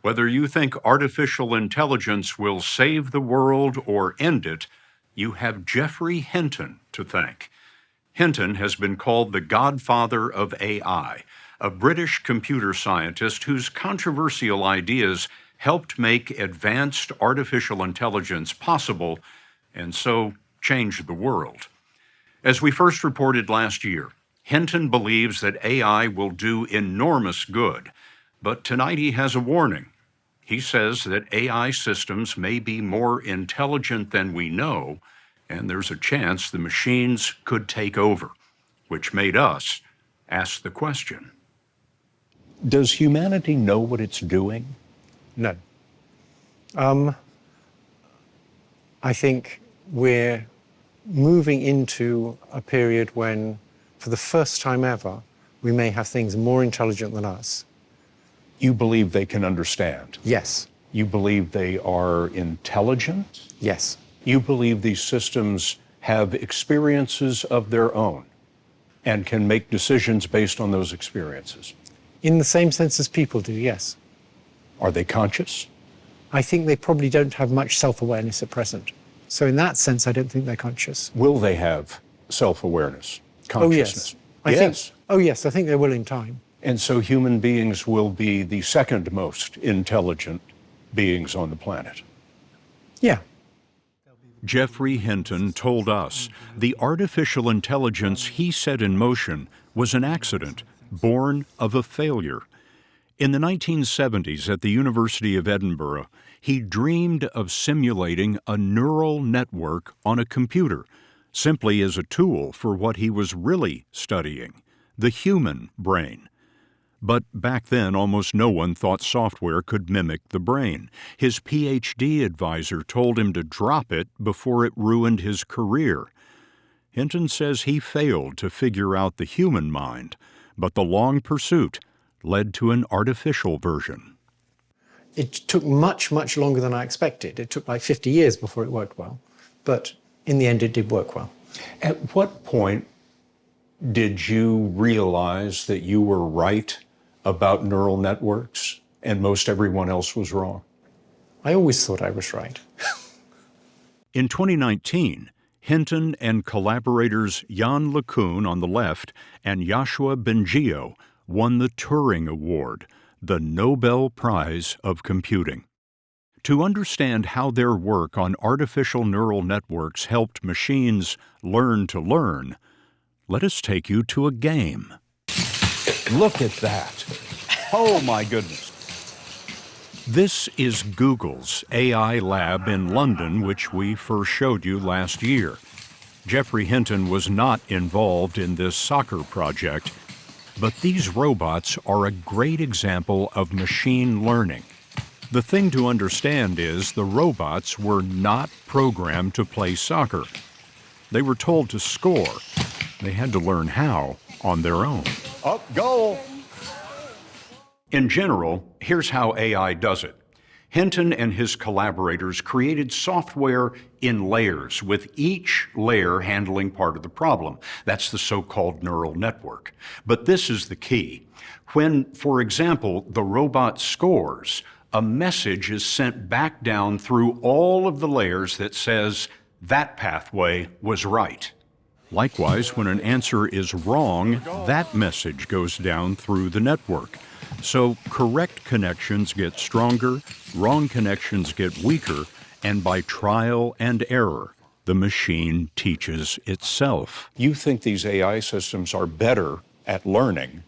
Whether you think artificial intelligence will save the world or end it, you have Geoffrey Hinton to thank. Hinton has been called the Godfather of AI, a British computer scientist whose controversial ideas helped make advanced artificial intelligence possible and so change the world. As we first reported last year, Hinton believes that AI will do enormous good, but tonight he has a warning. He says that AI systems may be more intelligent than we know, and there's a chance the machines could take over, which made us ask the question. Does humanity know what it's doing? No. I think we're moving into a period when, for the first time ever, we may have things more intelligent than us. You believe they can understand? Yes. You believe they are intelligent? Yes. You believe these systems have experiences of their own and can make decisions based on those experiences? In the same sense as people do, yes. Are they conscious? I think they probably don't have much self-awareness at present. So in that sense, I don't think they're conscious. Will they have self-awareness, consciousness? Oh, yes. I think they will in time. And so human beings will be the second most intelligent beings on the planet. Yeah. Geoffrey Hinton told us the artificial intelligence he set in motion was an accident, born of a failure. In the 1970s at the University of Edinburgh, he dreamed of simulating a neural network on a computer, simply as a tool for what he was really studying, the human brain. But back then, almost no one thought software could mimic the brain. His PhD advisor told him to drop it before it ruined his career. Hinton says he failed to figure out the human mind, but the long pursuit led to an artificial version. It took much, much longer than I expected. It took like 50 years before it worked well. But in the end, it did work well. At what point did you realize that you were right about neural networks and most everyone else was wrong? I always thought I was right. In 2019, Hinton and collaborators Jan LeCun on the left and Yoshua Bengio won the Turing Award, the Nobel Prize of Computing. To understand how their work on artificial neural networks helped machines learn to learn, let us take you to a game. Look at that. Oh my goodness. This is Google's AI lab in London, which we first showed you last year. Geoffrey Hinton was not involved in this soccer project, but these robots are a great example of machine learning. The thing to understand is the robots were not programmed to play soccer. They were told to score. They had to learn how on their own. Up, goal! In general, here's how AI does it. Hinton and his collaborators created software in layers, with each layer handling part of the problem. That's the so-called neural network. But this is the key. When, for example, the robot scores, a message is sent back down through all of the layers that says that pathway was right. Likewise, when an answer is wrong, that message goes down through the network. So correct connections get stronger, wrong connections get weaker, and by trial and error, the machine teaches itself. You think these AI systems are better at learning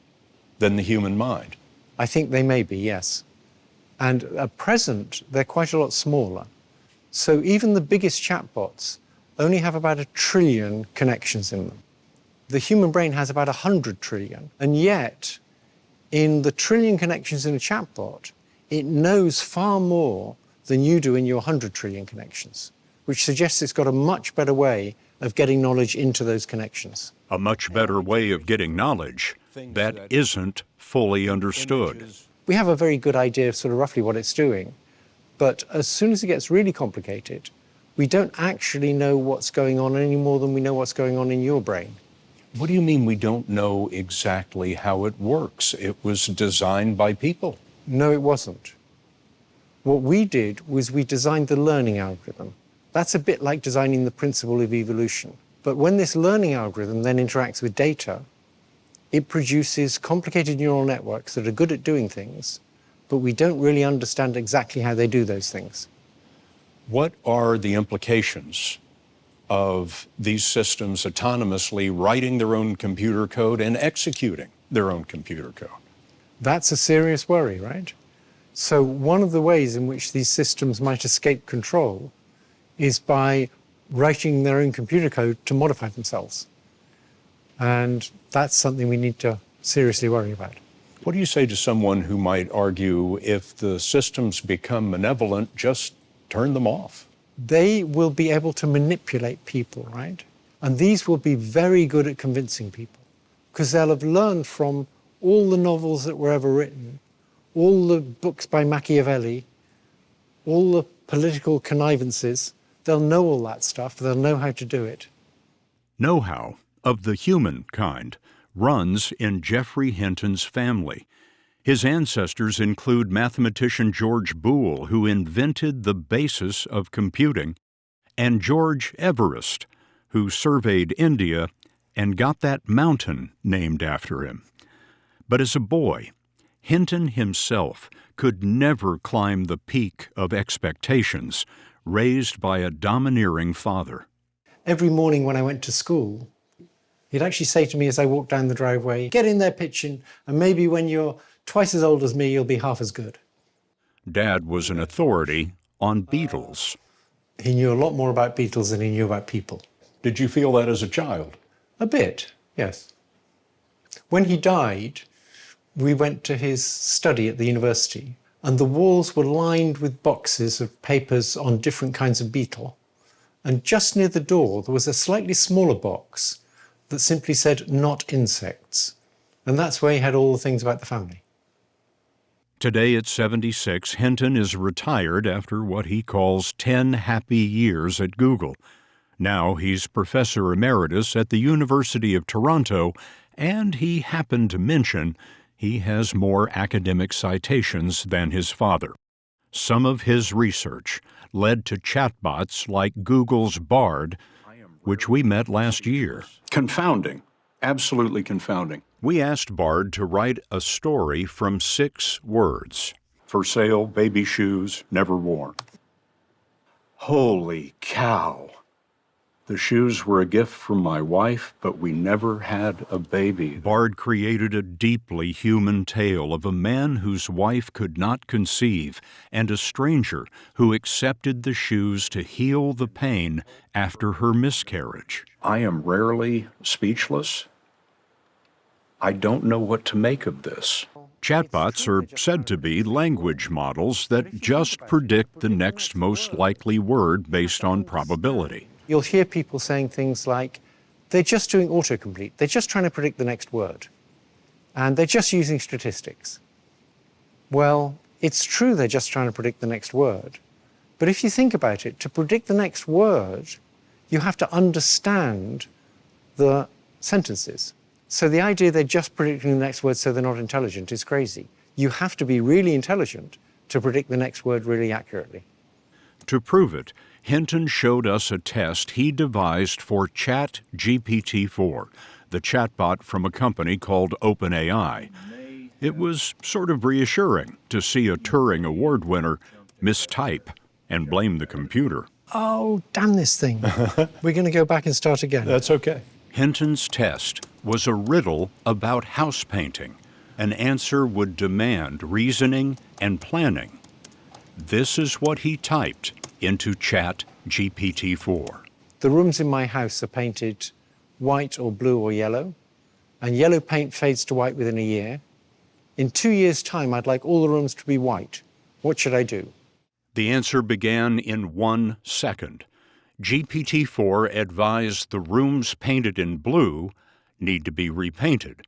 than the human mind? I think they may be, yes. And at present, they're quite a lot smaller. So even the biggest chatbots only have about 1 trillion connections in them. The human brain has about 100 trillion, and yet in the trillion connections in a chatbot, it knows far more than you do in your 100 trillion connections, which suggests it's got a much better way of getting knowledge into those connections. A much better way of getting knowledge that isn't fully understood. We have a very good idea of sort of roughly what it's doing, but as soon as it gets really complicated, we don't actually know what's going on any more than we know what's going on in your brain. What do you mean we don't know exactly how it works? It was designed by people. No, it wasn't. What we did was we designed the learning algorithm. That's a bit like designing the principle of evolution. But when this learning algorithm then interacts with data, it produces complicated neural networks that are good at doing things, but we don't really understand exactly how they do those things. What are the implications of these systems autonomously writing their own computer code and executing their own computer code? That's a serious worry, right? So one of the ways in which these systems might escape control is by writing their own computer code to modify themselves. And that's something we need to seriously worry about. What do you say to someone who might argue if the systems become malevolent, just turn them off? They will be able to manipulate people, right? And these will be very good at convincing people because they'll have learned from all the novels that were ever written, all the books by Machiavelli, all the political connivances. They'll know all that stuff. They'll know how to do it. Know-how of the human kind runs in Geoffrey Hinton's family. His ancestors include mathematician George Boole, who invented the basis of computing, and George Everest, who surveyed India and got that mountain named after him. But as a boy, Hinton himself could never climb the peak of expectations raised by a domineering father. Every morning when I went to school, he'd actually say to me as I walked down the driveway, "Get in there pitching, and maybe when you're twice as old as me, you'll be half as good." Dad was an authority on beetles. He knew a lot more about beetles than he knew about people. Did you feel that as a child? A bit, yes. When he died, we went to his study at the university, and the walls were lined with boxes of papers on different kinds of beetle. And just near the door, there was a slightly smaller box that simply said, "Not insects." And that's where he had all the things about the family. Today at 76, Hinton is retired after what he calls 10 happy years at Google. Now he's professor emeritus at the University of Toronto, and he happened to mention he has more academic citations than his father. Some of his research led to chatbots like Google's Bard, which we met last year. Confounding, absolutely confounding. We asked Bard to write a story from 6 words. For sale, baby shoes, never worn. Holy cow. The shoes were a gift from my wife, but we never had a baby. Bard created a deeply human tale of a man whose wife could not conceive and a stranger who accepted the shoes to heal the pain after her miscarriage. I am rarely speechless. I don't know what to make of this. Chatbots are said to be language models that just predict the next most likely word based on probability. You'll hear people saying things like, they're just doing autocomplete. They're just trying to predict the next word. And they're just using statistics. Well, it's true they're just trying to predict the next word. But if you think about it, to predict the next word, you have to understand the sentences. So the idea they're just predicting the next word so they're not intelligent is crazy. You have to be really intelligent to predict the next word really accurately. To prove it, Hinton showed us a test he devised for ChatGPT-4, the chatbot from a company called OpenAI. It was sort of reassuring to see a Turing Award winner mistype and blame the computer. Oh, damn this thing. We're going to go back and start again. That's okay. Hinton's test was a riddle about house painting. An answer would demand reasoning and planning. This is what he typed into ChatGPT-4. The rooms in my house are painted white or blue or yellow, and yellow paint fades to white within a year. In 2 years' time, I'd like all the rooms to be white. What should I do? The answer began in 1 second. GPT-4 advised the rooms painted in blue need to be repainted.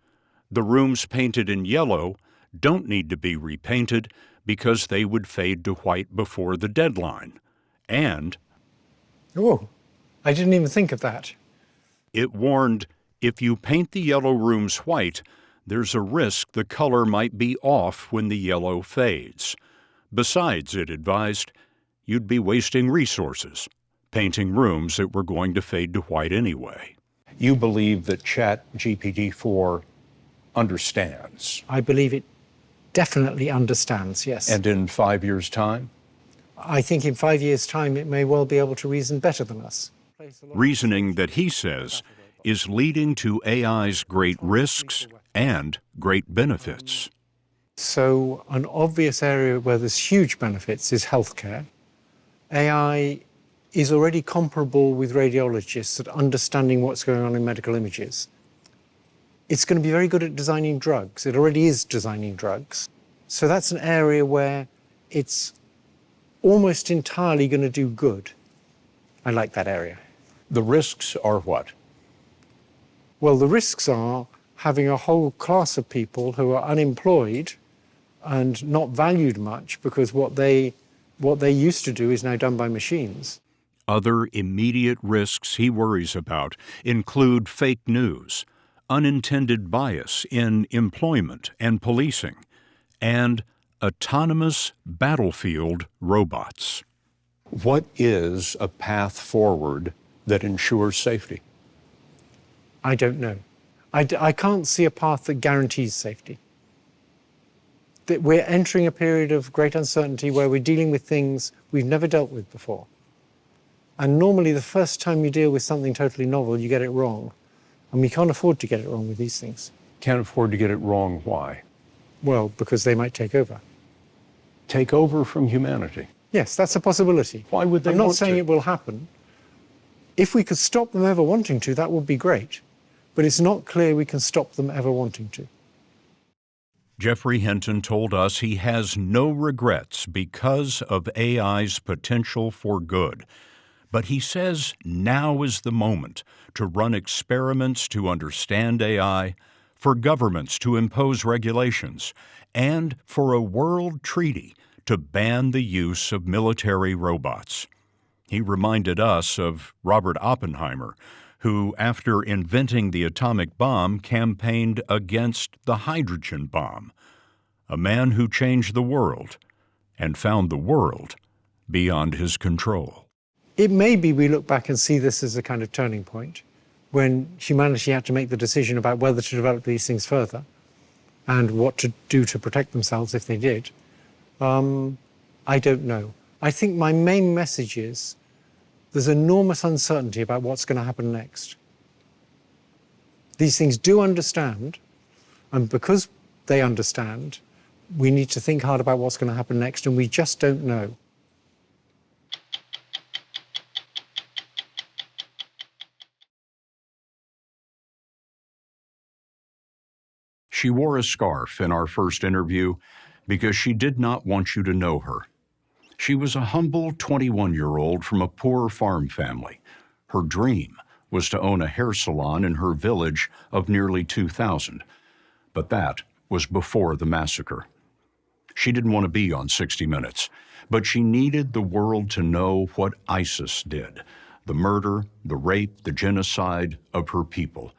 The rooms painted in yellow don't need to be repainted because they would fade to white before the deadline. And Oh, I didn't even think of that. it warned, if you paint the yellow rooms white, there's a risk the color might be off when the yellow fades. Besides, it advised, you'd be wasting resources, painting rooms that were going to fade to white anyway. You believe that ChatGPT-4 understands? I believe it definitely understands, yes. And in 5 years' time? I think in 5 years' time it may well be able to reason better than us. Reasoning that he says is leading to AI's great risks and great benefits. So an obvious area where there's huge benefits is healthcare. AI is already comparable with radiologists at understanding what's going on in medical images. It's going to be very good at designing drugs. It already is designing drugs. So that's an area where it's almost entirely going to do good. I like that area. The risks are what? Well, the risks are having a whole class of people who are unemployed and not valued much because what they used to do is now done by machines. Other immediate risks he worries about include fake news, unintended bias in employment and policing, and autonomous battlefield robots. What is a path forward that ensures safety? I don't know. I can't see a path that guarantees safety. That we're entering a period of great uncertainty where we're dealing with things we've never dealt with before. And normally the first time you deal with something totally novel, you get it wrong. And we can't afford to get it wrong with these things. Can't afford to get it wrong. Why? Well, because they might take over. Take over from humanity? Yes, that's a possibility. Why would they I'm not want saying to? it will happen. If we could stop them ever wanting to, that would be great. But it's not clear we can stop them ever wanting to. Geoffrey Hinton told us he has no regrets because of AI's potential for good. But he says now is the moment to run experiments to understand AI, for governments to impose regulations, and for a world treaty to ban the use of military robots. He reminded us of Robert Oppenheimer, who, after inventing the atomic bomb, campaigned against the hydrogen bomb, a man who changed the world and found the world beyond his control. It may be we look back and see this as a kind of turning point when humanity had to make the decision about whether to develop these things further and what to do to protect themselves if they did. I don't know. I think my main message is there's enormous uncertainty about what's going to happen next. These things do understand, and because they understand, we need to think hard about what's going to happen next, and we just don't know. She wore a scarf in our first interview because she did not want you to know her. She was a humble 21-year-old from a poor farm family. Her dream was to own a hair salon in her village of nearly 2,000. But that was before the massacre. She didn't want to be on 60 Minutes, but she needed the world to know what ISIS did, the murder, the rape, the genocide of her people.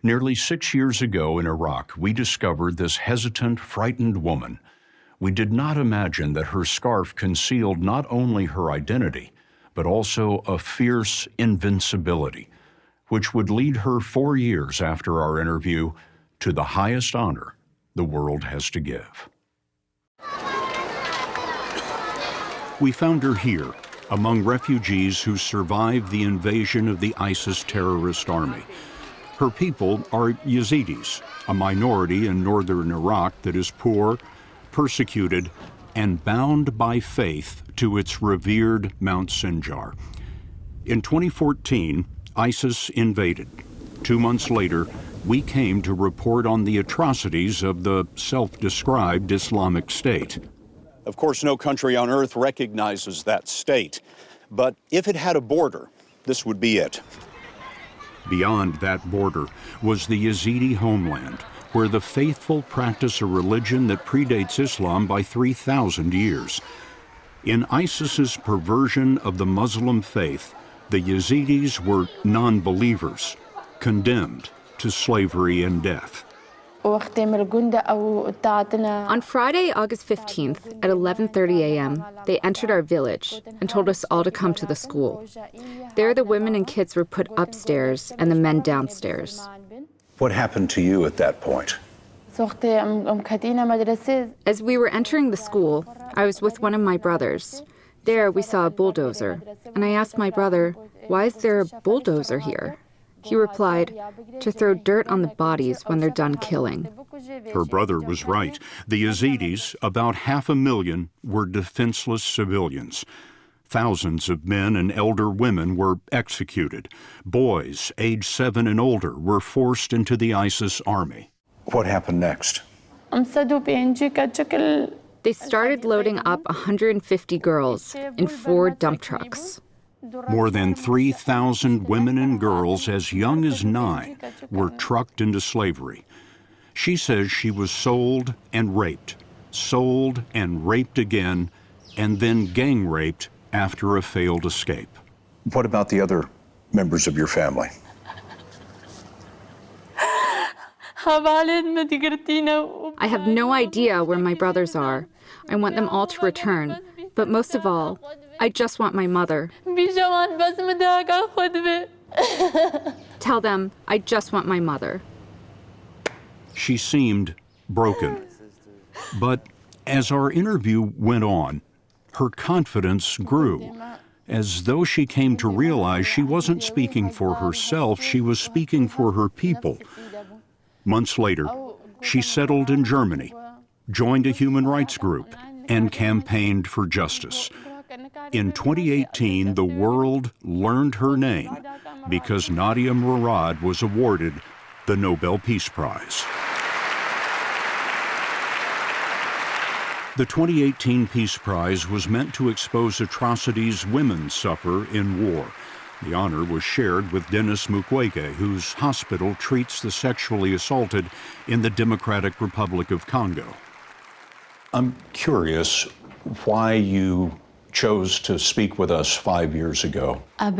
Nearly 6 years ago in Iraq, we discovered this hesitant, frightened woman. We did not imagine that her scarf concealed not only her identity, but also a fierce invincibility, which would lead her 4 years after our interview to the highest honor the world has to give. We found her here, among refugees who survived the invasion of the ISIS terrorist army. Her people are Yazidis, a minority in northern Iraq that is poor, persecuted, and bound by faith to its revered Mount Sinjar. In 2014, ISIS invaded. 2 months later, we came to report on the atrocities of the self-described Islamic State. Of course, no country on earth recognizes that state. But if it had a border, this would be it. Beyond that border was the Yazidi homeland, where the faithful practice a religion that predates Islam by 3,000 years. In ISIS's perversion of the Muslim faith, the Yazidis were non-believers, condemned to slavery and death. On Friday, August 15th, at 11:30 a.m., they entered our village and told us all to come to the school. There, the women and kids were put upstairs and the men downstairs. What happened to you at that point? As we were entering the school, I was with one of my brothers. There, we saw a bulldozer, and I asked my brother, "Why is there a bulldozer here?" He replied, "To throw dirt on the bodies when they're done killing." Her brother was right. The Yazidis, about 500,000, were defenseless civilians. Thousands of men and elder women were executed. Boys, age 7 and older, were forced into the ISIS army. What happened next? They started loading up 150 girls in 4 dump trucks. More than 3,000 women and girls as young as 9 were trucked into slavery. She says she was sold and raped again, and then gang raped after a failed escape. What about the other members of your family? I have no idea where my brothers are. I want them all to return. But most of all, I just want my mother. Tell them I just want my mother. She seemed broken. But as our interview went on, her confidence grew, as though she came to realize she wasn't speaking for herself, she was speaking for her people. Months later, she settled in Germany, joined a human rights group, and campaigned for justice. In 2018, the world learned her name because Nadia Murad was awarded the Nobel Peace Prize. The 2018 Peace Prize was meant to expose atrocities women suffer in war. The honor was shared with Denis Mukwege, whose hospital treats the sexually assaulted in the Democratic Republic of Congo. I'm curious why you chose to speak with us 5 years ago. At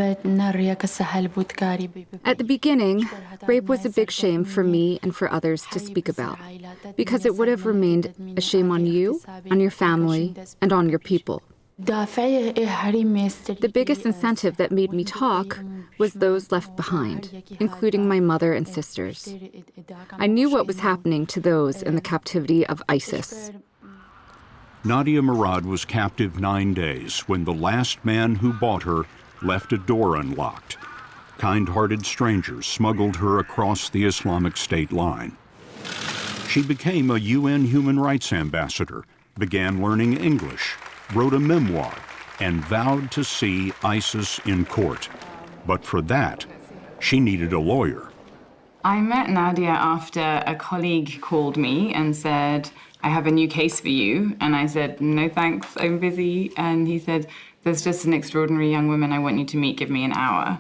the beginning, rape was a big shame for me and for others to speak about, because it would have remained a shame on you, on your family, and on your people. The biggest incentive that made me talk was those left behind, including my mother and sisters. I knew what was happening to those in the captivity of ISIS. Nadia Murad was captive 9 days when the last man who bought her left a door unlocked. Kind-hearted strangers smuggled her across the Islamic State line. She became a UN human rights ambassador, began learning English, wrote a memoir, and vowed to see ISIS in court. But for that, she needed a lawyer. I met Nadia after a colleague called me and said, "I have a new case for you." And I said, "No thanks, I'm busy." And he said, "There's just an extraordinary young woman I want you to meet, give me an hour."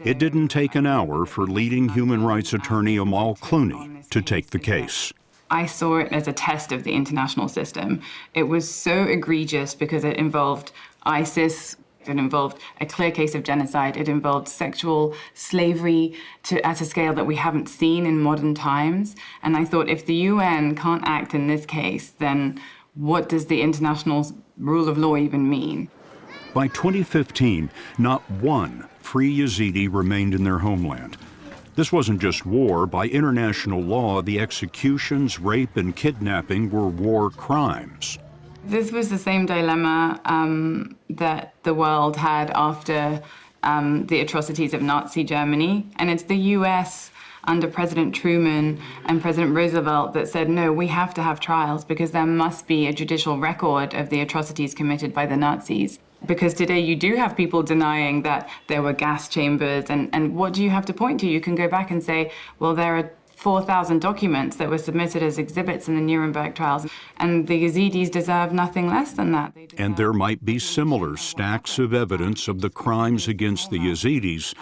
It didn't take an hour for leading human rights attorney Amal Clooney to take the case. I saw it as a test of the international system. It was so egregious because it involved ISIS, it involved a clear case of genocide, it involved sexual slavery at a scale that we haven't seen in modern times. And I thought, if the UN can't act in this case, then what does the international rule of law even mean? By 2015, not one free Yazidi remained in their homeland. This wasn't just war. By international law, the executions, rape, and kidnapping were war crimes. This was the same dilemma that the world had after the atrocities of Nazi Germany. And it's the US under President Truman and President Roosevelt that said, no, we have to have trials because there must be a judicial record of the atrocities committed by the Nazis. Because today you do have people denying that there were gas chambers, and what do you have to point to? You can go back and say, well, there are 4,000 documents that were submitted as exhibits in the Nuremberg trials, and the Yazidis deserve nothing less than that. And there might be similar stacks of evidence of the crimes against the Yazidis,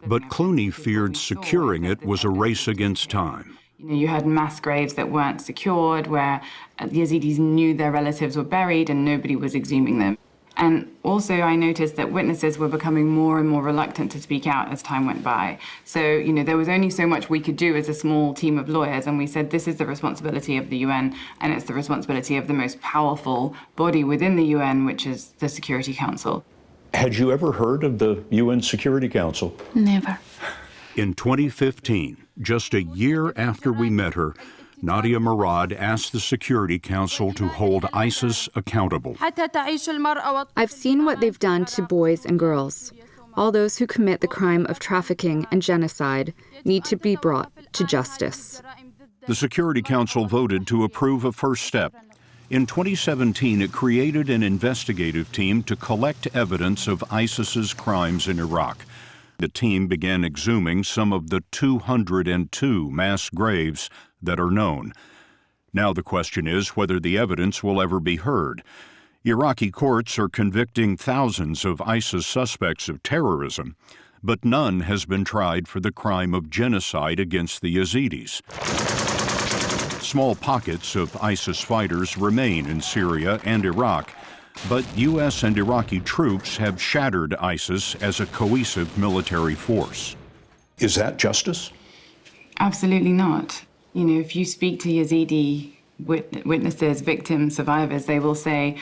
but Clooney feared securing it was a race against time. You had mass graves that weren't secured, where the Yazidis knew their relatives were buried and nobody was exhuming them. And also I noticed that witnesses were becoming more and more reluctant to speak out as time went by. So, there was only so much we could do as a small team of lawyers, and we said this is the responsibility of the UN, and it's the responsibility of the most powerful body within the UN, which is the Security Council. Had you ever heard of the UN Security Council? Never. In 2015, just a year after we met her, Nadia Murad asked the Security Council to hold ISIS accountable. I've seen what they've done to boys and girls. All those who commit the crime of trafficking and genocide need to be brought to justice. The Security Council voted to approve a first step. In 2017, it created an investigative team to collect evidence of ISIS's crimes in Iraq. The team began exhuming some of the 202 mass graves that are known. Now the question is whether the evidence will ever be heard. Iraqi courts are convicting thousands of ISIS suspects of terrorism, but none has been tried for the crime of genocide against the Yazidis. Small pockets of ISIS fighters remain in Syria and Iraq, but U.S. and Iraqi troops have shattered ISIS as a cohesive military force. Is that justice? Absolutely not. If you speak to Yazidi witnesses, victims, survivors, they will say,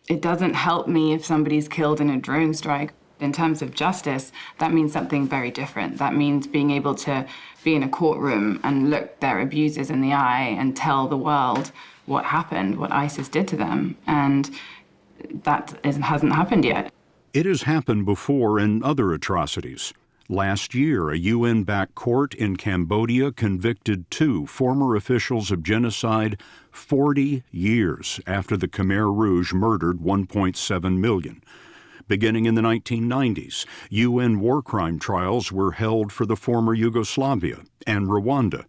it doesn't help me if somebody's killed in a drone strike. In terms of justice, that means something very different. That means being able to be in a courtroom and look their abusers in the eye and tell the world what happened, what ISIS did to them. And that hasn't happened yet. It has happened before in other atrocities. Last year, a UN-backed court in Cambodia convicted 2 former officials of genocide 40 years after the Khmer Rouge murdered 1.7 million. Beginning in the 1990s, UN war crime trials were held for the former Yugoslavia and Rwanda.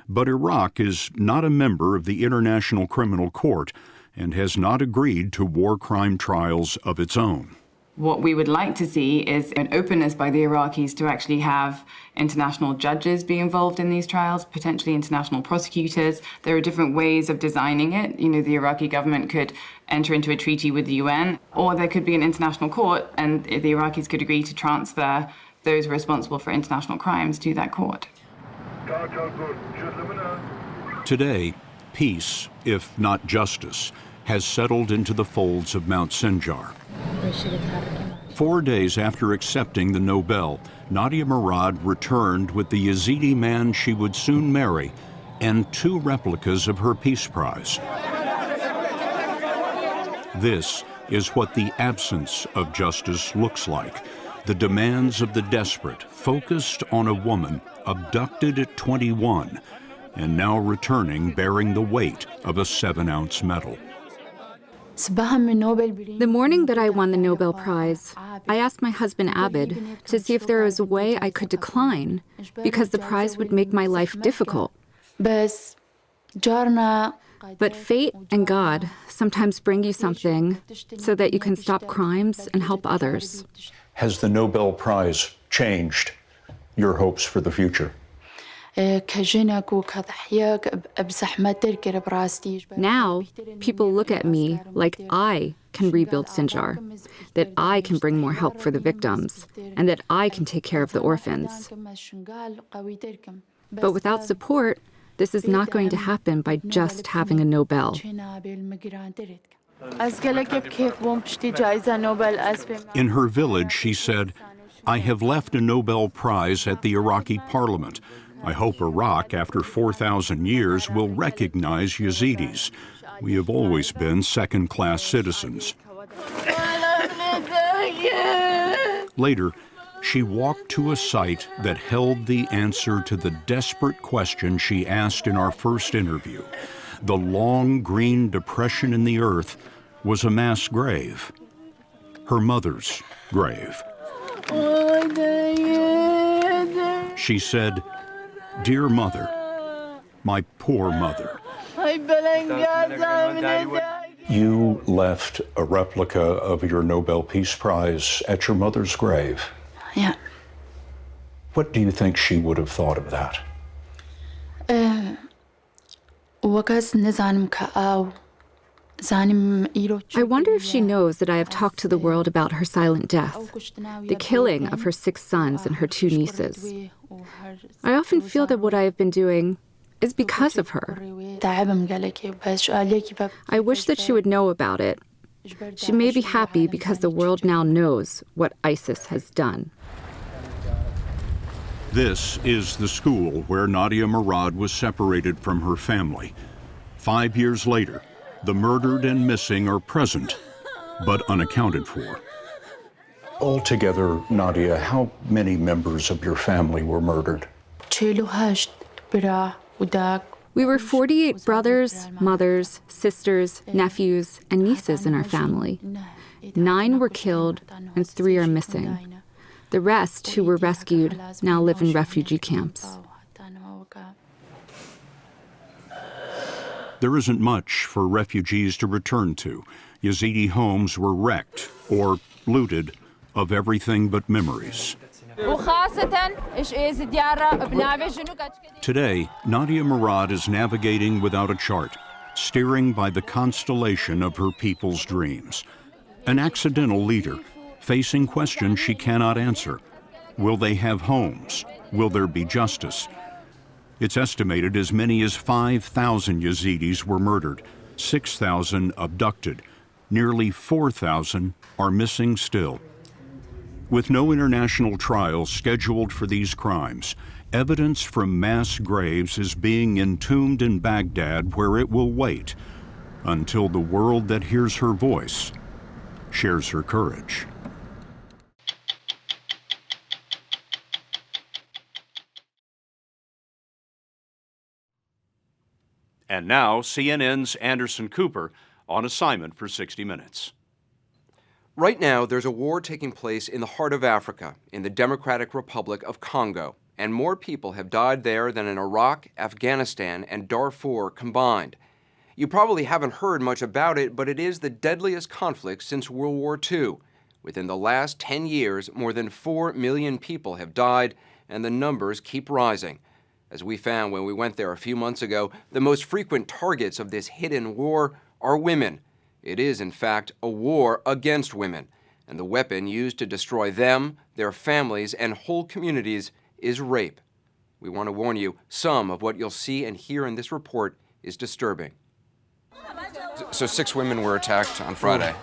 But Iraq is not a member of the International Criminal Court and has not agreed to war crime trials of its own. What we would like to see is an openness by the Iraqis to actually have international judges be involved in these trials, potentially international prosecutors. There are different ways of designing it. The Iraqi government could enter into a treaty with the UN, or there could be an international court, and the Iraqis could agree to transfer those responsible for international crimes to that court. Today, peace, if not justice, has settled into the folds of Mount Sinjar. 4 days after accepting the Nobel, Nadia Murad returned with the Yazidi man she would soon marry and 2 replicas of her Peace Prize. This is what the absence of justice looks like. The demands of the desperate, focused on a woman abducted at 21 and now returning bearing the weight of a 7-ounce medal. The morning that I won the Nobel Prize, I asked my husband Abid to see if there was a way I could decline because the prize would make my life difficult. But fate and God sometimes bring you something so that you can stop crimes and help others. Has the Nobel Prize changed your hopes for the future? Now, people look at me like I can rebuild Sinjar, that I can bring more help for the victims, and that I can take care of the orphans. But without support, this is not going to happen by just having a Nobel. In her village, she said, "I have left a Nobel Prize at the Iraqi parliament. I hope Iraq, after 4,000 years, will recognize Yazidis. We have always been second-class citizens." Later, she walked to a site that held the answer to the desperate question she asked in our first interview. The long green depression in the earth was a mass grave, her mother's grave. She said, "Dear mother, my poor mother." You left a replica of your Nobel Peace Prize at your mother's grave. Yeah. What do you think she would have thought of that? I wonder if she knows that I have talked to the world about her silent death, the killing of her 6 sons and her 2 nieces. I often feel that what I have been doing is because of her. I wish that she would know about it. She may be happy because the world now knows what ISIS has done. This is the school where Nadia Murad was separated from her family. 5 years later, the murdered and missing are present, but unaccounted for. Altogether, Nadia, how many members of your family were murdered? We were 48 brothers, mothers, sisters, nephews, and nieces in our family. 9 were killed and 3 are missing. The rest, who were rescued, now live in refugee camps. There isn't much for refugees to return to. Yazidi homes were wrecked or looted of everything but memories. Today, Nadia Murad is navigating without a chart, steering by the constellation of her people's dreams. An accidental leader, facing questions she cannot answer. Will they have homes? Will there be justice? It's estimated as many as 5,000 Yazidis were murdered, 6,000 abducted. Nearly 4,000 are missing still. With no international trials scheduled for these crimes, evidence from mass graves is being entombed in Baghdad, where it will wait until the world that hears her voice shares her courage. And now, CNN's Anderson Cooper on assignment for 60 Minutes. Right now, there's a war taking place in the heart of Africa, in the Democratic Republic of Congo, and more people have died there than in Iraq, Afghanistan, and Darfur combined. You probably haven't heard much about it, but it is the deadliest conflict since World War II. Within the last 10 years, more than 4 million people have died, and the numbers keep rising. As we found when we went there a few months ago, the most frequent targets of this hidden war are women. It is, in fact, a war against women, and the weapon used to destroy them, their families, and whole communities is rape. We want to warn you, some of what you'll see and hear in this report is disturbing. So 6 women were attacked on Friday.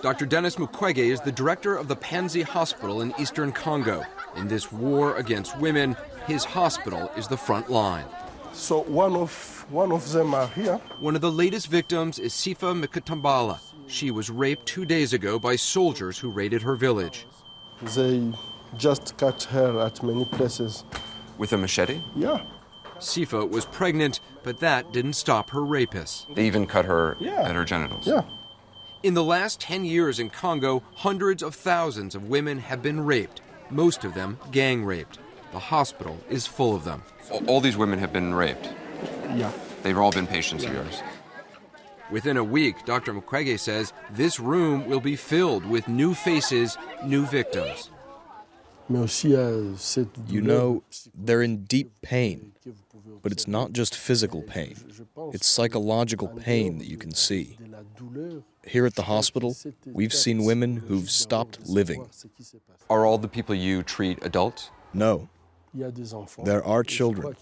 Dr. Denis Mukwege is the director of the Panzi Hospital in eastern Congo. In this war against women, his hospital is the front line. So one of them are here. One of the latest victims is Sifa Mikatambala. She was raped 2 days ago by soldiers who raided her village. They just cut her at many places. With a machete? Yeah. Sifa was pregnant, but that didn't stop her rapists. They even cut her at her genitals. Yeah. In the last 10 years in Congo, hundreds of thousands of women have been raped, most of them gang raped. The hospital is full of them. All these women have been raped? Yeah. They've all been patients of yours? Within a week, Dr. Mukwege says this room will be filled with new faces, new victims. You know, they're in deep pain, but it's not just physical pain. It's psychological pain that you can see. Here at the hospital, we've seen women who've stopped living. Are all the people you treat adults? No. There are children.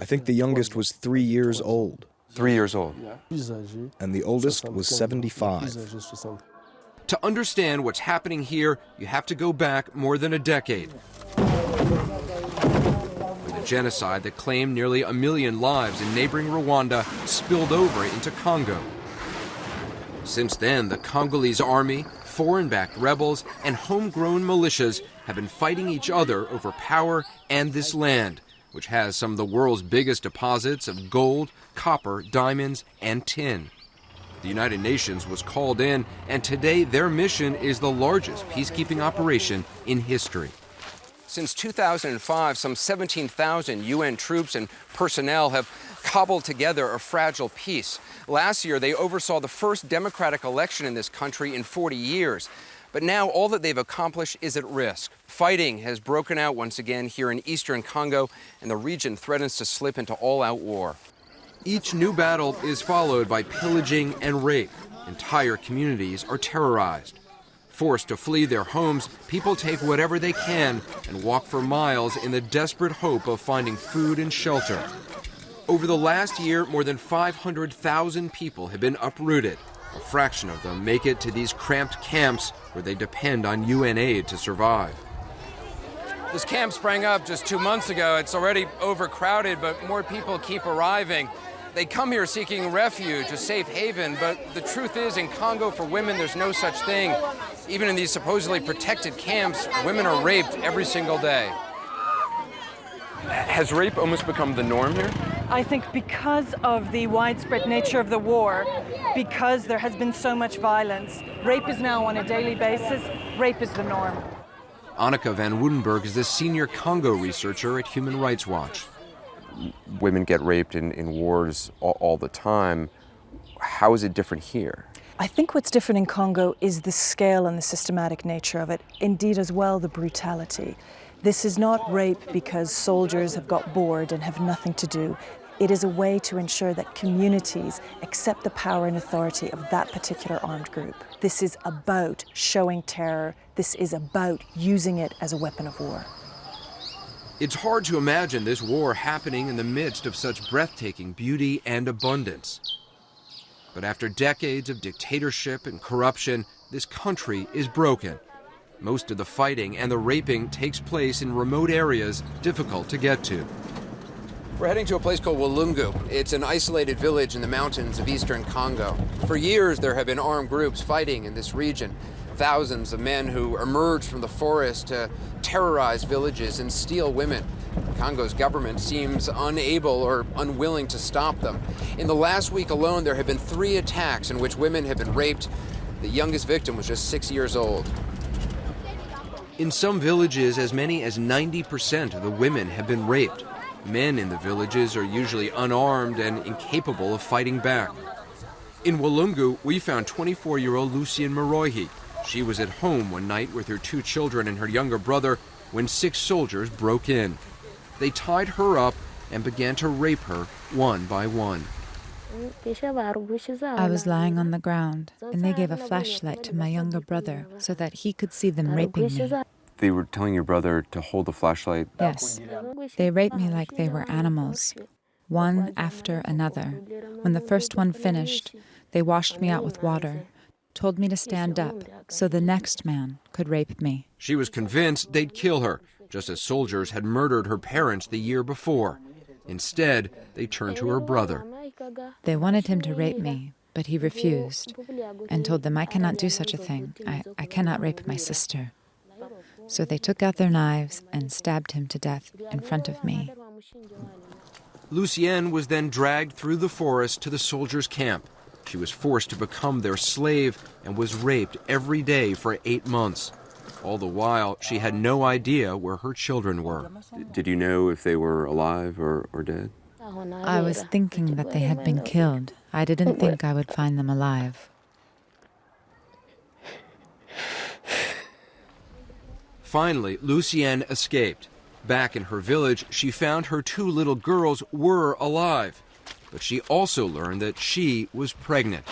I think the youngest was 3 years old. 3 years old. And the oldest was 75. To understand what's happening here, you have to go back more than a decade. When the genocide that claimed nearly 1 million lives in neighboring Rwanda spilled over into Congo. Since then, the Congolese army, foreign-backed rebels, and homegrown militias have been fighting each other over power and this land, which has some of the world's biggest deposits of gold, copper, diamonds, and tin. The United Nations was called in, and today their mission is the largest peacekeeping operation in history. Since 2005, some 17,000 UN troops and personnel have cobbled together a fragile peace. Last year, they oversaw the first democratic election in this country in 40 years. But now all that they've accomplished is at risk. Fighting has broken out once again here in eastern Congo, and the region threatens to slip into all-out war. Each new battle is followed by pillaging and rape. Entire communities are terrorized. Forced to flee their homes, people take whatever they can and walk for miles in the desperate hope of finding food and shelter. Over the last year, more than 500,000 people have been uprooted. A fraction of them make it to these cramped camps where they depend on UN aid to survive. This camp sprang up just 2 months ago. It's already overcrowded, but more people keep arriving. They come here seeking refuge, a safe haven, but the truth is, in Congo, for women, there's no such thing. Even in these supposedly protected camps, women are raped every single day. Has rape almost become the norm here? I think because of the widespread nature of the war, because there has been so much violence, rape is now on a daily basis, rape is the norm. Annika van Woudenberg is the senior Congo researcher at Human Rights Watch. Women get raped in wars all the time. How is it different here? I think what's different in Congo is the scale and the systematic nature of it. Indeed, as well, the brutality. This is not rape because soldiers have got bored and have nothing to do. It is a way to ensure that communities accept the power and authority of that particular armed group. This is about showing terror. This is about using it as a weapon of war. It's hard to imagine this war happening in the midst of such breathtaking beauty and abundance. But after decades of dictatorship and corruption, this country is broken. Most of the fighting and the raping takes place in remote areas difficult to get to. We're heading to a place called Walungu. It's an isolated village in the mountains of eastern Congo. For years, there have been armed groups fighting in this region. Thousands of men who emerged from the forest to terrorize villages and steal women. Congo's government seems unable or unwilling to stop them. In the last week alone, there have been 3 attacks in which women have been raped. The youngest victim was just 6 years old. In some villages, as many as 90% of the women have been raped. Men in the villages are usually unarmed and incapable of fighting back. In Walungu, we found 24-year-old Lucien Marohi. She was at home one night with her 2 children and her younger brother when 6 soldiers broke in. They tied her up and began to rape her one by one. I was lying on the ground, and they gave a flashlight to my younger brother so that he could see them raping me. They were telling your brother to hold the flashlight? Yes. They raped me like they were animals, one after another. When the first one finished, they washed me out with water, told me to stand up so the next man could rape me. She was convinced they'd kill her, just as soldiers had murdered her parents the year before. Instead, they turned to her brother. They wanted him to rape me, but he refused and told them I cannot do such a thing. I cannot rape my sister. So they took out their knives and stabbed him to death in front of me. Lucienne was then dragged through the forest to the soldiers' camp. She was forced to become their slave and was raped every day for 8 months. All the while, she had no idea where her children were. Did you know if they were alive or dead? I was thinking that they had been killed. I didn't think I would find them alive. Finally, Lucienne escaped. Back in her village, she found her 2 little girls were alive. But she also learned that she was pregnant.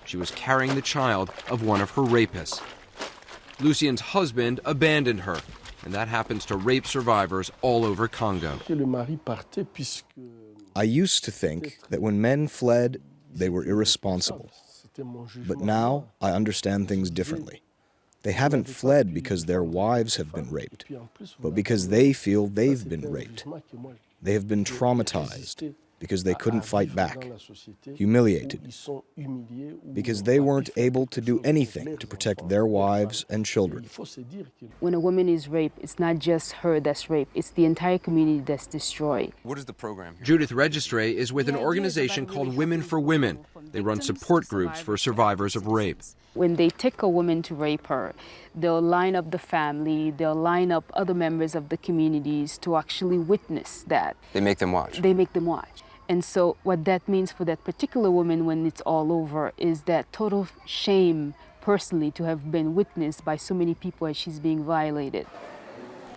She was carrying the child of one of her rapists. Lucienne's husband abandoned her, and that happens to rape survivors all over Congo. I used to think that when men fled, they were irresponsible. But now I understand things differently. They haven't fled because their wives have been raped, but because they feel they've been raped. They have been traumatized because they couldn't fight back, humiliated, because they weren't able to do anything to protect their wives and children. When a woman is raped, it's not just her that's raped, it's the entire community that's destroyed. What is the program here? Judith Registre is with an organization called Women for Women. They run support groups for survivors of rape. When they take a woman to rape her, they'll line up the family, they'll line up other members of the communities to actually witness that. They make them watch? They make them watch. And so what that means for that particular woman when it's all over is that total shame personally to have been witnessed by so many people as she's being violated.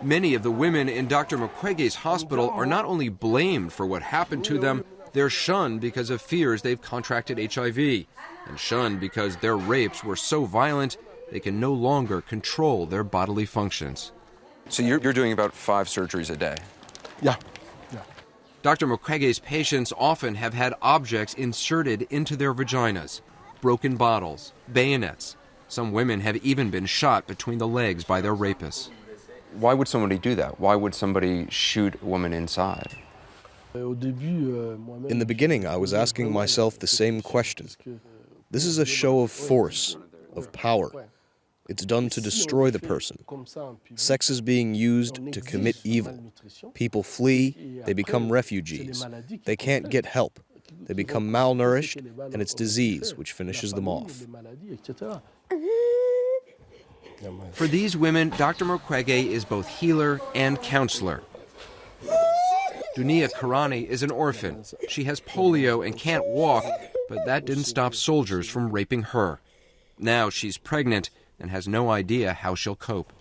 Many of the women in Dr. Mukwege's hospital are not only blamed for what happened to them, They're shunned because of fears they've contracted HIV, and shunned because their rapes were so violent they can no longer control their bodily functions. So you're doing about 5 surgeries a day? Yeah. Dr. Mukwege's patients often have had objects inserted into their vaginas, broken bottles, bayonets. Some women have even been shot between the legs by their rapists. Why would somebody do that? Why would somebody shoot a woman inside? In the beginning, I was asking myself the same question. This is a show of force, of power. It's done to destroy the person. Sex is being used to commit evil. People flee, they become refugees. They can't get help. They become malnourished, and it's disease which finishes them off. For these women, Dr. Mukwege is both healer and counselor. Dunia Karani is an orphan. She has polio and can't walk, but that didn't stop soldiers from raping her. Now she's pregnant and has no idea how she'll cope.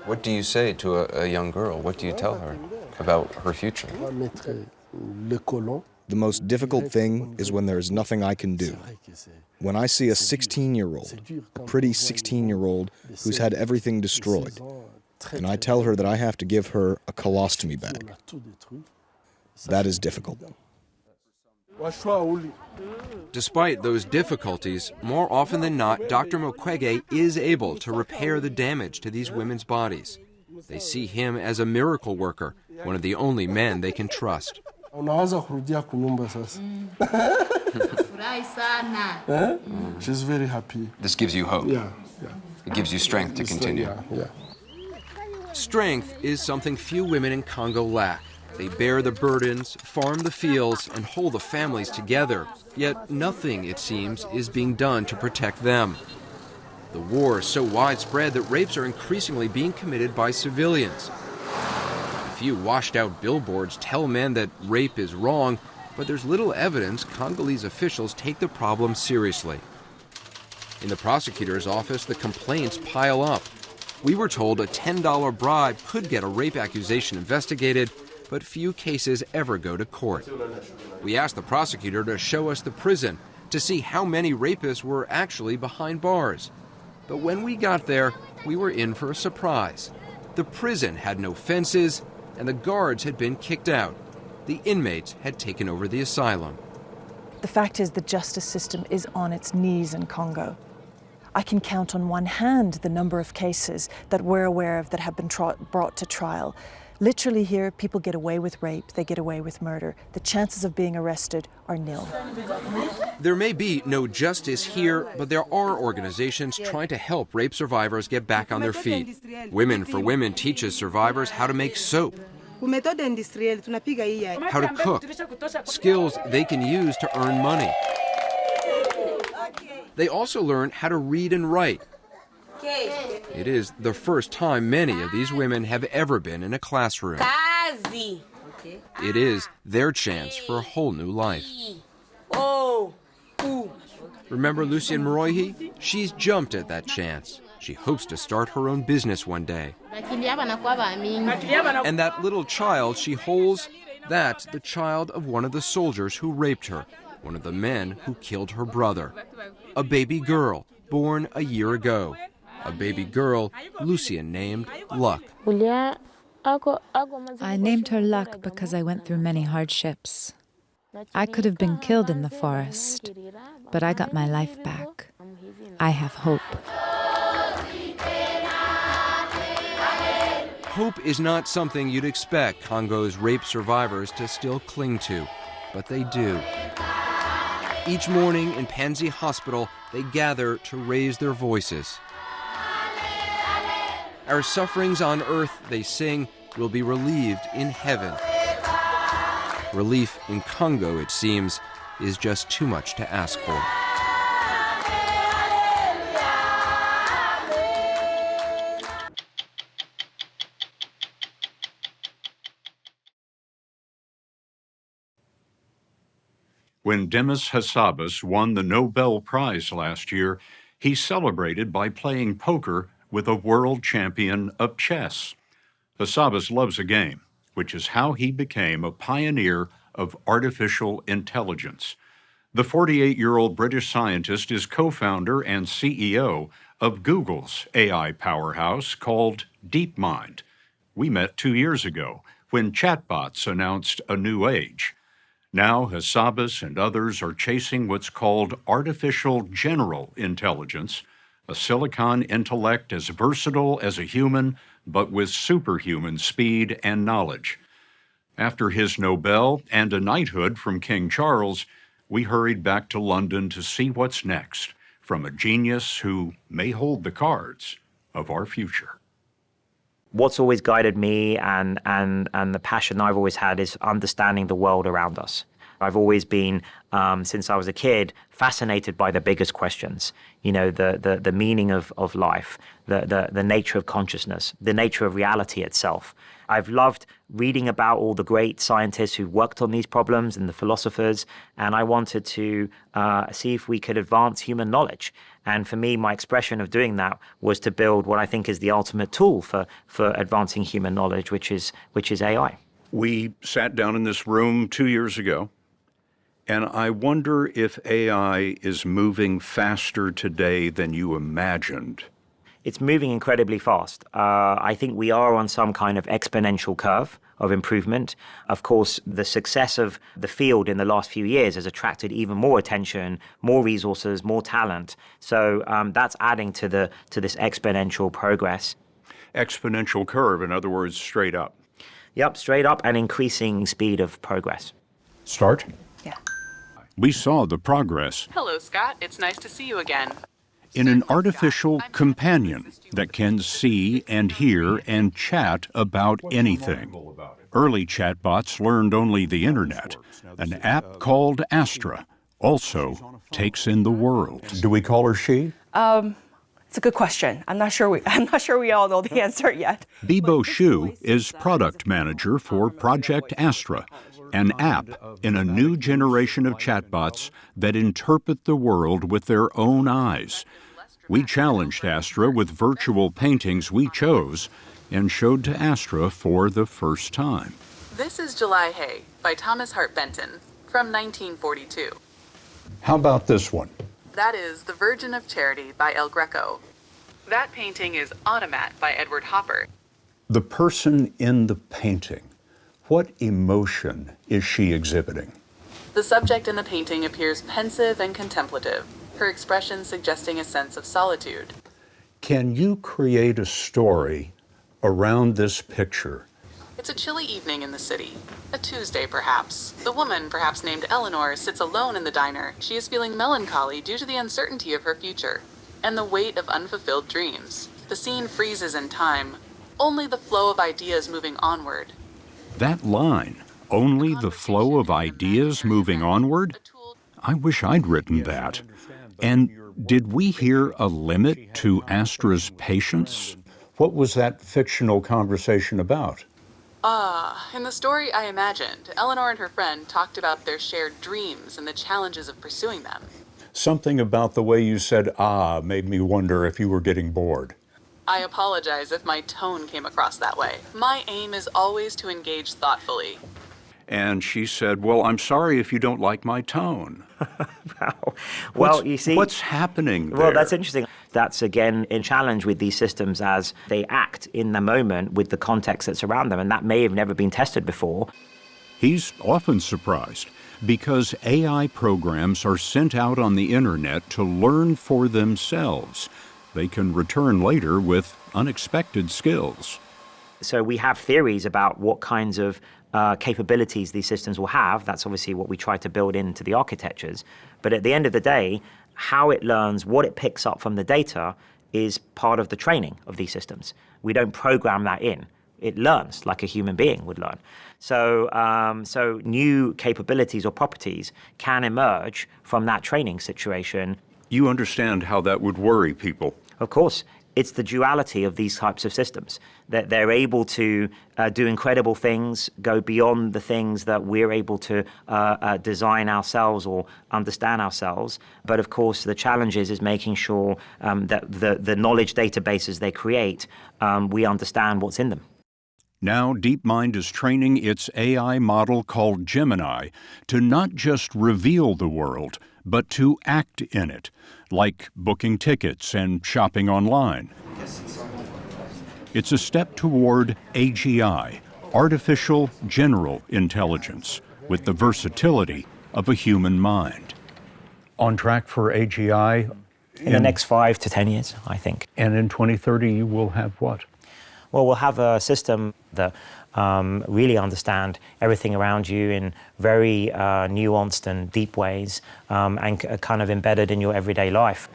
What do you say to a young girl? What do you tell her about her future? The most difficult thing is when there is nothing I can do. When I see a 16-year-old, a pretty 16-year-old who's had everything destroyed, and I tell her that I have to give her a colostomy bag. That is difficult. Despite those difficulties, more often than not, Dr. Mukwege is able to repair the damage to these women's bodies. They see him as a miracle worker, one of the only men they can trust. She's very happy. This gives you hope. Yeah. It gives you strength to continue. Strength is something few women in Congo lack. They bear the burdens, farm the fields, and hold the families together. Yet nothing, it seems, is being done to protect them. The war is so widespread that rapes are increasingly being committed by civilians. A few washed-out billboards tell men that rape is wrong, but there's little evidence Congolese officials take the problem seriously. In the prosecutor's office, the complaints pile up. We were told a $10 bribe could get a rape accusation investigated, but few cases ever go to court. We asked the prosecutor to show us the prison to see how many rapists were actually behind bars. But when we got there, we were in for a surprise. The prison had no fences, and the guards had been kicked out. The inmates had taken over the asylum. The fact is the justice system is on its knees in Congo. I can count on one hand the number of cases that we're aware of that have been brought to trial. Literally here, people get away with rape, they get away with murder. The chances of being arrested are nil. There may be no justice here, but there are organizations trying to help rape survivors get back on their feet. Women for Women teaches survivors how to make soap, how to cook, skills they can use to earn money. They also learn how to read and write. It is the first time many of these women have ever been in a classroom. It is their chance for a whole new life. Remember Lucien Moroihi? She's jumped at that chance. She hopes to start her own business one day. And that little child she holds, that's the child of one of the soldiers who raped her, one of the men who killed her brother. A baby girl, born a year ago. A baby girl Lucien named Luck. I named her Luck because I went through many hardships. I could have been killed in the forest, but I got my life back. I have hope. Hope is not something you'd expect Congo's rape survivors to still cling to, but they do. Each morning in Panzi Hospital, they gather to raise their voices. Our sufferings on earth, they sing, will be relieved in heaven. Relief in Congo, it seems, is just too much to ask for. When Demis Hassabis won the Nobel Prize last year, he celebrated by playing poker with a world champion of chess. Hassabis loves a game. which is how he became a pioneer of artificial intelligence. The 48-year-old British scientist is co-founder and CEO of Google's AI powerhouse called DeepMind. We met 2 years ago when chatbots announced a new age. Now Hassabis and others are chasing what's called artificial general intelligence, a silicon intellect as versatile as a human, but with superhuman speed and knowledge. After his Nobel and a knighthood from King Charles, we hurried back to London to see what's next from a genius who may hold the cards of our future. What's always guided me and the passion I've always had is understanding the world around us. I've always been, since I was a kid, fascinated by the biggest questions. You know, the meaning of life, the nature of consciousness, the nature of reality itself. I've loved reading about all the great scientists who worked on these problems and the philosophers, and I wanted to see if we could advance human knowledge. And for me, my expression of doing that was to build what I think is the ultimate tool for advancing human knowledge, which is AI. We sat down in this room 2 years ago, and I wonder if AI is moving faster today than you imagined. It's moving incredibly fast. I think we are on some kind of exponential curve of improvement. Of course, the success of the field in the last few years has attracted even more attention, more resources, more talent. So that's adding to this exponential progress. Exponential curve, in other words, straight up. Yep, straight up and increasing speed of progress. Start? Yeah. We saw the progress. Hello, Scott. It's nice to see you again. In an artificial companion that can see and hear and chat about anything. Early chatbots learned only the internet. An app called Astra also takes in the world. Do we call her she? It's a good question. I'm not sure we all know the answer yet. Bibo Xu is product manager for Project Astra, an app in a new generation of chatbots that interpret the world with their own eyes. We challenged Astra with virtual paintings we chose and showed to Astra for the first time. This is July Hay by Thomas Hart Benton from 1942. How about this one? That is The Virgin of Charity by El Greco. That painting is Automat by Edward Hopper. The person in the painting, what emotion is she exhibiting? The subject in the painting appears pensive and contemplative, her expression suggesting a sense of solitude. Can you create a story around this picture? It's a chilly evening in the city. A Tuesday, perhaps. The woman, perhaps named Eleanor, sits alone in the diner. She is feeling melancholy due to the uncertainty of her future and the weight of unfulfilled dreams. The scene freezes in time, only the flow of ideas moving onward. That line, only the flow of ideas moving onward? I wish I'd written that. And did we hear a limit to Astra's patience? What was that fictional conversation about? In the story I imagined, Eleanor and her friend talked about their shared dreams and the challenges of pursuing them. Something about the way you said made me wonder if you were getting bored. I apologize if my tone came across that way. My aim is always to engage thoughtfully. And she said, well, I'm sorry if you don't like my tone. Wow. Well, you see... What's happening there? Well, that's interesting. That's, again, a challenge with these systems as they act in the moment with the context that's around them, and that may have never been tested before. He's often surprised because AI programs are sent out on the internet to learn for themselves. They can return later with unexpected skills. So we have theories about what kinds of capabilities these systems will have. That's obviously what we try to build into the architectures. But at the end of the day, how it learns, what it picks up from the data is part of the training of these systems. We don't program that in. It learns like a human being would learn. So new capabilities or properties can emerge from that training situation. You understand how that would worry people. Of course. It's the duality of these types of systems, that they're able to do incredible things, go beyond the things that we're able to design ourselves or understand ourselves. But of course, the challenge is making sure that the knowledge databases they create, we understand what's in them. Now, DeepMind is training its AI model called Gemini to not just reveal the world, but to act in it, like booking tickets and shopping online. It's a step toward AGI, artificial general intelligence, with the versatility of a human mind. On track for AGI? In the next 5 to 10 years, I think. And in 2030, you will have what? Well, we'll have a system that really understand everything around you in very nuanced and deep ways and kind of embedded in your everyday life.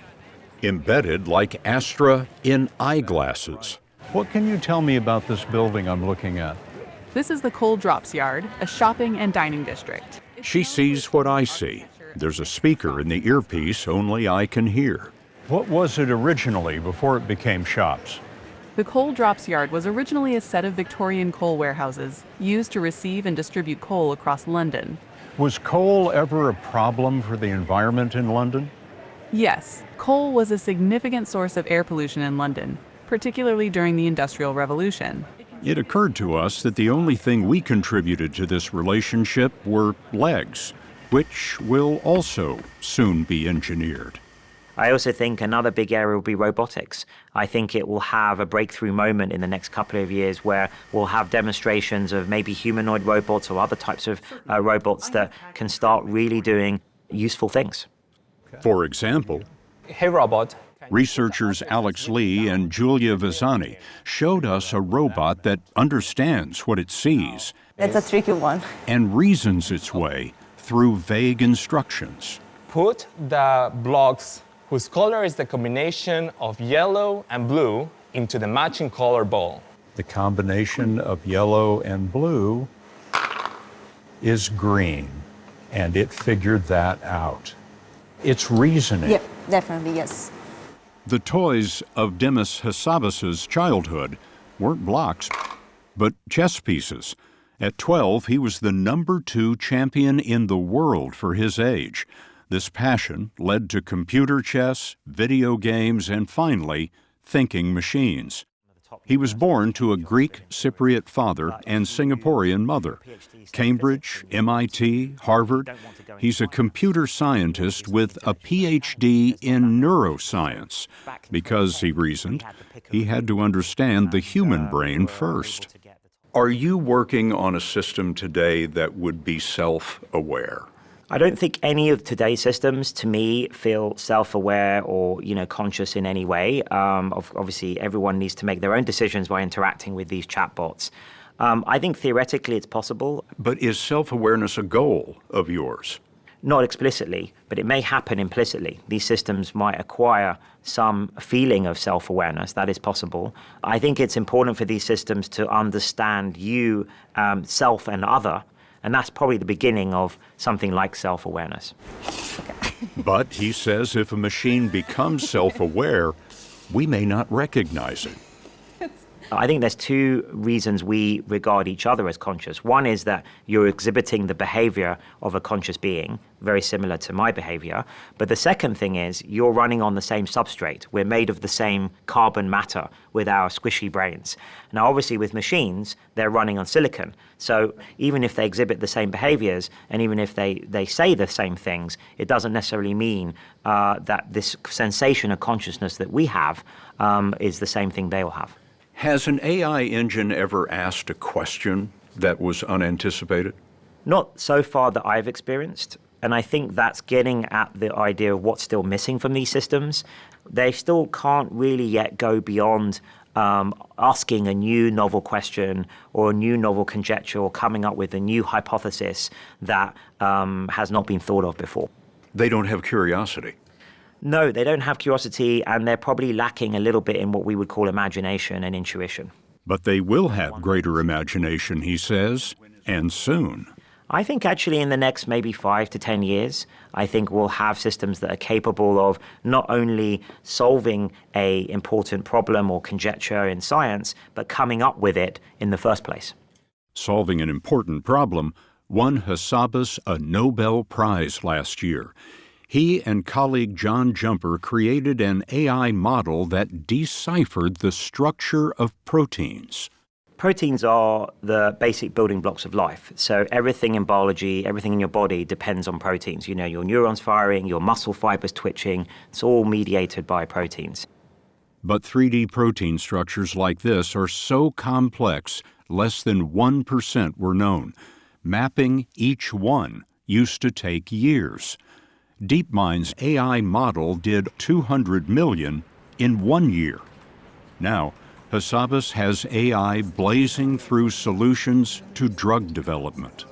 Embedded like Astra in eyeglasses. What can you tell me about this building I'm looking at? This is the Coal Drops Yard, a shopping and dining district. She sees what I see. There's a speaker in the earpiece only I can hear. What was it originally before it became shops? The Coal Drops Yard was originally a set of Victorian coal warehouses used to receive and distribute coal across London. Was coal ever a problem for the environment in London? Yes, coal was a significant source of air pollution in London, particularly during the Industrial Revolution. It occurred to us that the only thing we contributed to this relationship were legs, which will also soon be engineered. I also think another big area will be robotics. I think it will have a breakthrough moment in the next couple of years where we'll have demonstrations of maybe humanoid robots or other types of robots that can start really doing useful things. For example, Hey Robot. Researchers Alex Lee and Julia Visani showed us a robot that understands what it sees. It's a tricky one. And reasons its way through vague instructions. Put the blocks whose color is the combination of yellow and blue into the matching color ball. The combination of yellow and blue is green, and it figured that out. It's reasoning. Yep, definitely, yes. The toys of Demis Hassabis' childhood weren't blocks, but chess pieces. At 12, he was the #2 champion in the world for his age. This passion led to computer chess, video games, and finally, thinking machines. He was born to a Greek Cypriot father and Singaporean mother. Cambridge, MIT, Harvard. He's a computer scientist with a PhD in neuroscience because, he reasoned, he had to understand the human brain first. Are you working on a system today that would be self-aware? I don't think any of today's systems, to me, feel self-aware or, conscious in any way. Obviously, everyone needs to make their own decisions by interacting with these chatbots. I think theoretically it's possible. But is self-awareness a goal of yours? Not explicitly, but it may happen implicitly. These systems might acquire some feeling of self-awareness. That is possible. I think it's important for these systems to understand you, self and other. And that's probably the beginning of something like self-awareness. But he says if a machine becomes self-aware, we may not recognize it. I think there's two reasons we regard each other as conscious. One is that you're exhibiting the behavior of a conscious being, very similar to my behavior. But the second thing is you're running on the same substrate. We're made of the same carbon matter with our squishy brains. Now, obviously, with machines, they're running on silicon. So even if they exhibit the same behaviors, and even if they say the same things, it doesn't necessarily mean that this sensation of consciousness that we have is the same thing they'll have. Has an AI engine ever asked a question that was unanticipated? Not so far that I've experienced. And I think that's getting at the idea of what's still missing from these systems. They still can't really yet go beyond asking a new novel question or a new novel conjecture or coming up with a new hypothesis that has not been thought of before. They don't have curiosity. No, they don't have curiosity, and they're probably lacking a little bit in what we would call imagination and intuition. But they will have greater imagination, he says, and soon. I think actually in the next maybe 5 to 10 years, I think we'll have systems that are capable of not only solving an important problem or conjecture in science, but coming up with it in the first place. Solving an important problem won Hassabis a Nobel Prize last year. He and colleague John Jumper created an AI model that deciphered the structure of proteins. Proteins are the basic building blocks of life. So everything in biology, everything in your body depends on proteins. You know, your neurons firing, your muscle fibers twitching, it's all mediated by proteins. But 3D protein structures like this are so complex, less than 1% were known. Mapping each one used to take years. DeepMind's AI model did 200 million in 1 year. Now, Hassabis has AI blazing through solutions to drug development.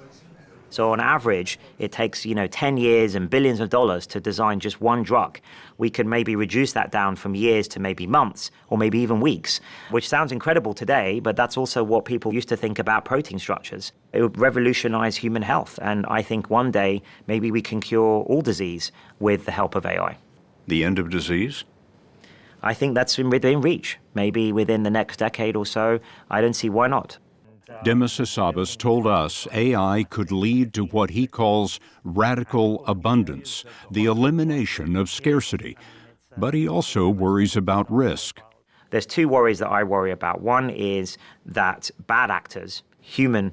So on average, it takes 10 years and billions of dollars to design just one drug. We can maybe reduce that down from years to maybe months or maybe even weeks, which sounds incredible today, but that's also what people used to think about protein structures. It would revolutionize human health, and I think one day maybe we can cure all disease with the help of AI. The end of disease? I think that's within reach. Maybe within the next decade or so. I don't see why not. Demis Hassabis told us AI could lead to what he calls radical abundance, the elimination of scarcity. But he also worries about risk. There's two worries that I worry about. One is that bad actors, human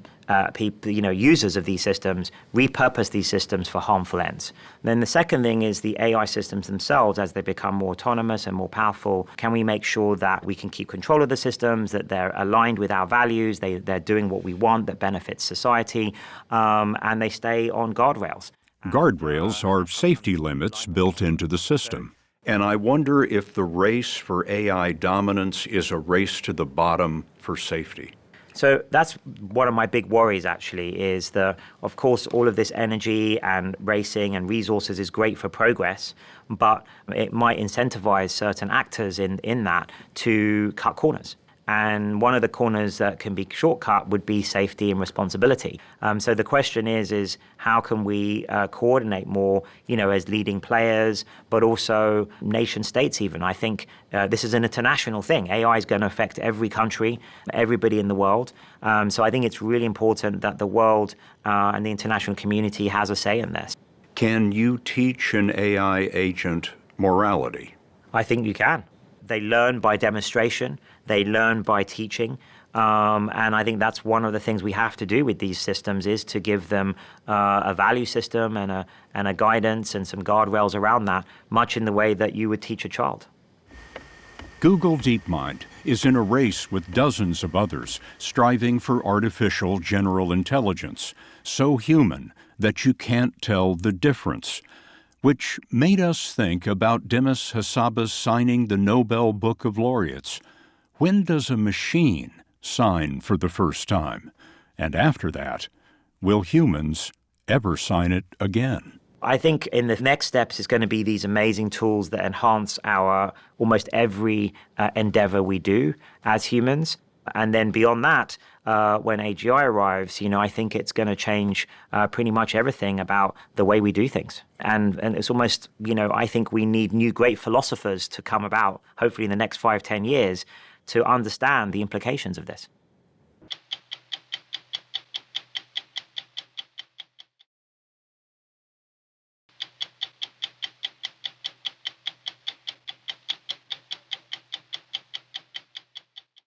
people, users of these systems, repurpose these systems for harmful ends. Then the second thing is the AI systems themselves, as they become more autonomous and more powerful, can we make sure that we can keep control of the systems, that they're aligned with our values, they're doing what we want that benefits society, and they stay on guardrails. Guardrails are safety limits built into the system. And I wonder if the race for AI dominance is a race to the bottom for safety. So that's one of my big worries, actually, is that, of course, all of this energy and racing and resources is great for progress, but it might incentivize certain actors in that to cut corners. And one of the corners that can be shortcut would be safety and responsibility. So the question is how can we coordinate more, as leading players, but also nation states even. I think this is an international thing. AI is going to affect every country, everybody in the world. So I think it's really important that the world and the international community has a say in this. Can you teach an AI agent morality? I think you can. They learn by demonstration. They learn by teaching. And I think that's one of the things we have to do with these systems is to give them a value system and a guidance and some guardrails around that, much in the way that you would teach a child. Google DeepMind is in a race with dozens of others striving for artificial general intelligence, so human that you can't tell the difference. Which made us think about Demis Hassabis signing the Nobel Book of Laureates. When does a machine sign for the first time? And after that, will humans ever sign it again? I think in the next steps is going to be these amazing tools that enhance our almost every endeavor we do as humans. And then beyond that, when AGI arrives, I think it's going to change pretty much everything about the way we do things. And it's almost, I think we need new great philosophers to come about, hopefully in the next 5-10 years, to understand the implications of this.